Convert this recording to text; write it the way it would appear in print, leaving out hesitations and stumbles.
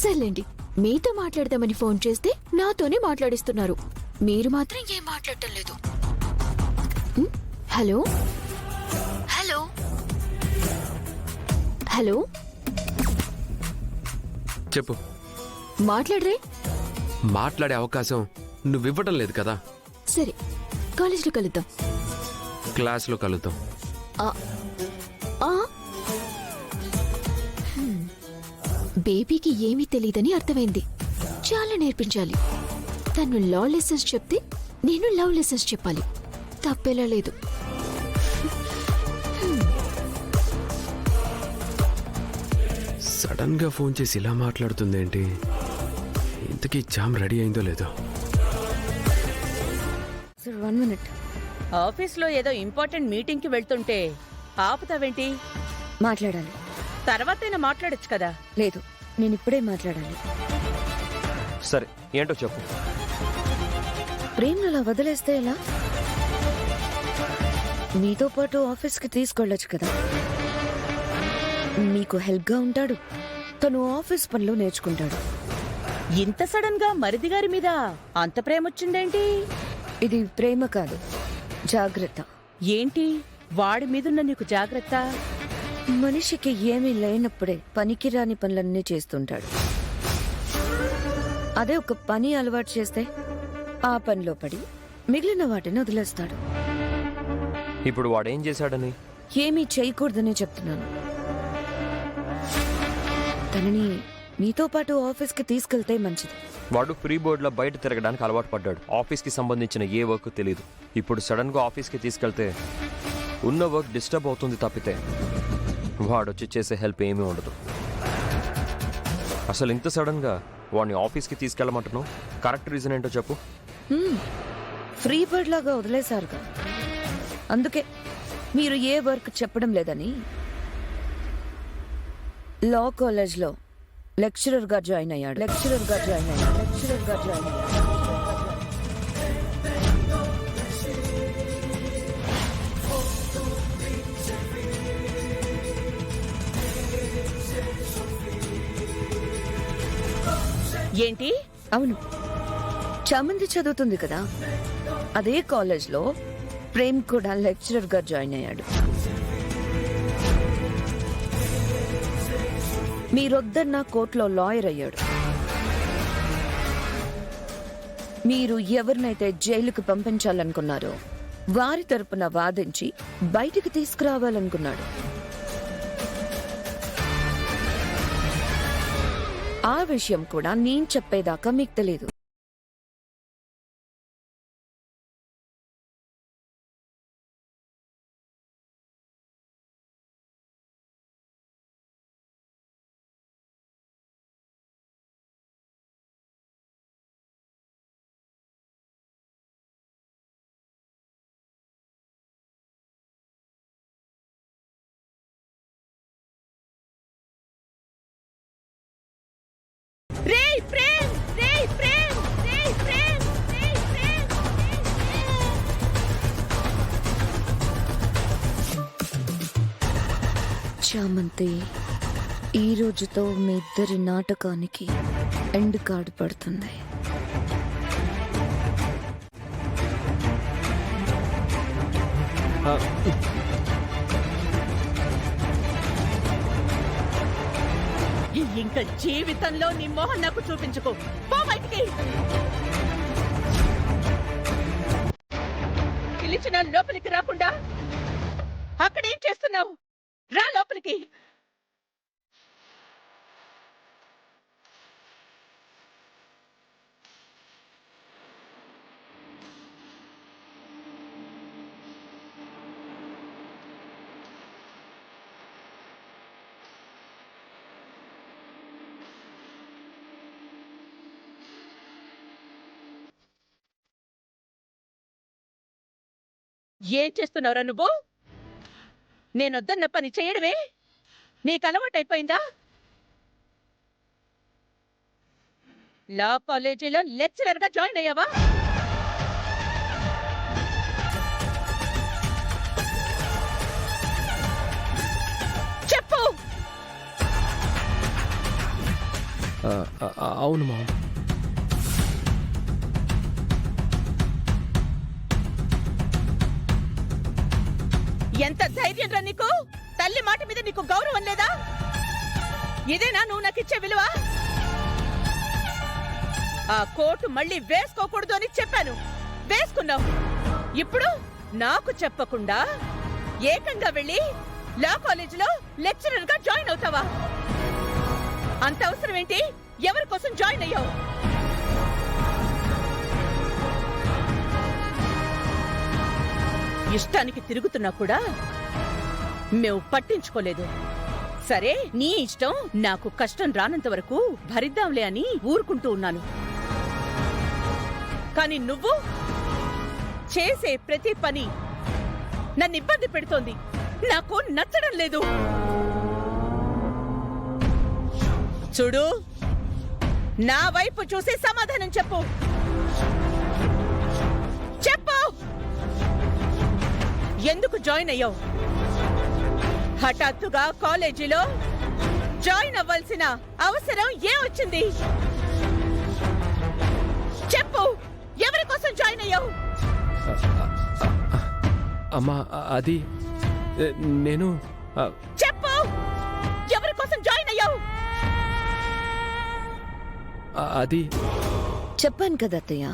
సర్లేండి, మీతో మాట్లాడదామని ఫోన్ చేస్తే నాతోనే మాట్లాడిస్తున్నారు. మీరు మాత్రం ఏం మాట్లాడటం లేదు. హలో హలో హలో, చెప్పు. మాట్లాడరే. మాట్లాడే అవకాశం నువ్వివ్వటం లేదు కదా. సరే, కాలేజీలో కలుద్దాం. క్లాస్లో కలుద్దాం. ఆ, ఆ. బేబీకి ఏమీ తెలియదని అర్థమైంది. చాలా నేర్పించాలి. తను లా లెసన్స్ చెప్తే నేను లవ్ లెసన్స్ చెప్పాలి. తప్పేలా లేదు. సడన్ గా ఫోన్ చేసి ఇలా మాట్లాడుతుంది ఏంటి? ఇంతకీ జామ్ రెడీ అయిందో లేదో. Sir 1 minute. ఆఫీస్లో ఏదో ఇంపార్టెంట్ మీటింగ్కి వెళ్తుంటే ఆపుతావేంటి? మాట్లాడాలి. తర్వాతైనా మాట్లాడొచ్చు కదా. లేదు, నేను ఇప్పుడే మాట్లాడాలి. సరే, ఏంటో చెప్పు. ప్రేమ్ అలా వదిలేస్తే ఎలా? మీతో పాటు ఆఫీస్కి తీసుకెళ్ళొచ్చు కదా. మీకు హెల్ప్గా ఉంటాడు. తను ఆఫీస్ పనిలో నేర్చుకుంటాడు. ఇంత సడన్ గా మరిది గారి మీద అంత ప్రేమొచ్చిందేంటి? ఇది ప్రేమ కాదు, జాగ్రత్త. ఏంటి వాడి మీదున్న నీకు జాగ్రత్త? మనిషికి ఏమీ లేనప్పుడే పనికిరాని పనులన్నీ చేస్తుంటాడు. అదే ఒక పని అలవాటు చేస్తే ఆ పనిలో పడి మిగిలిన వాటిని వదిలేస్తాడు. ఇప్పుడు వాడేం చేశాడని? ఏమీ చేయకూడదనే చెప్తున్నాను. తనని మీతో పాటు ఆఫీస్కి తీసుకెళ్తే మంచిది. వాడు ఫ్రీ బోర్డ్లో బయట తిరగడానికి అలవాటు పడ్డాడు. ఆఫీస్కి సంబంధించిన ఏ వర్క్ తెలీదు. ఇప్పుడు సడన్గా ఆఫీస్కి తీసుకెళ్తే ఉన్న వర్క్ డిస్టర్బ్ అవుతుంది తప్పితే వాడొచ్చి చేసే హెల్ప్ ఏమీ ఉండదు. అసలు ఇంత సడన్గా వాడిని ఆఫీస్కి తీసుకెళ్ళమంటున్నావు? కరెక్ట్ రీజన్ ఏంటో చెప్పు. ఫ్రీ బర్డ్ లాగా వదిలేశారుగా, అందుకే మీరు ఏ వర్క్ చెప్పడం లేదని లా కాలేజ్లో లెక్చరర్గా జాయిన్ అయ్యాడు. ఏంటి? అవును, చామంతి చదువుతుంది కదా, అదే కాలేజ్లో ప్రేమ్ కూడా లెక్చరర్గా జాయిన్ అయ్యాడు. మీరొద్దన్న కోర్టులో లాయర్ అయ్యాడు. మీరు ఎవరినైతే జైలుకు పంపించాలనుకున్నారో వారి తరపున వాదించి బయటికి తీసుకురావాలనుకున్నాడు. ఆ విషయం కూడా నేను చెప్పేదాకా మీకు తెలీదు. రేయ్ ప్రేమ్, రేయ్ ప్రేమ్, రేయ్ ప్రేమ్, రేయ్ ప్రేమ్, చామంతి, ఈ రోజుతో మీ ఇద్దరి నాటకానికి ఎండ్ కార్డు పడుతుంది. ఇంకా జీవితంలో నీ మొహం నాకు చూపించుకో. పో బయటికి. పిలిచిన లోపలికి రాకుండా అక్కడేం చేస్తున్నావు? రా లోపలికి. ఏం చేస్తున్నావురా నువ్వు? నేనొద్దన్న పని చేయడమే నీకు అలవాటైపోయిందా? లా కాలేజీలో లెక్చరర్గా జాయిన్ అయ్యావా? చెప్పు. అవును మామ. ఎంత ధైర్యం రా నీకు? తల్లి మాట మీద నీకు గౌరవం లేదా? ఇదేనా నువ్వు నాకు ఇచ్చే విలువ? ఆ కోటు మళ్ళీ వేసుకోకూడదు అని చెప్పాను, వేసుకున్నావు. ఇప్పుడు నాకు చెప్పకుండా ఏకంగా వెళ్ళి లా కాలేజీలో లెక్చరర్ గా జాయిన్ అవుతావా? అంత అవసరం ఏంటి? ఎవరి కోసం జాయిన్ అయ్యావు? ఇష్టానికి తిరుగుతున్నా కూడా మేము పట్టించుకోలేదు. సరే నీ ఇష్టం, నాకు కష్టం రానంత వరకు భరిద్దాంలే అని ఊరుకుంటూ ఉన్నాను. కానీ నువ్వు చేసే ప్రతి పని నన్ను ఇబ్బంది పెడుతోంది, నాకు నచ్చడం లేదు. చూడు, నా వైపు చూసి సమాధానం చెప్పు. చెప్పు, ఎందుకు జాయిన్ అయ్యావు? హఠాత్తుగా కాలేజీలో జాయిన్ అవ్వాల్సిన అవసరం ఏమొచ్చింది? చెప్పు, ఎవరి కోసం జాయిన్ అయ్యావు? అమ్మా అది నేను చెప్పు, ఎవరి కోసం జాయిన్ అయ్యావు? అది చెప్పాను కదా అత్తయ్య.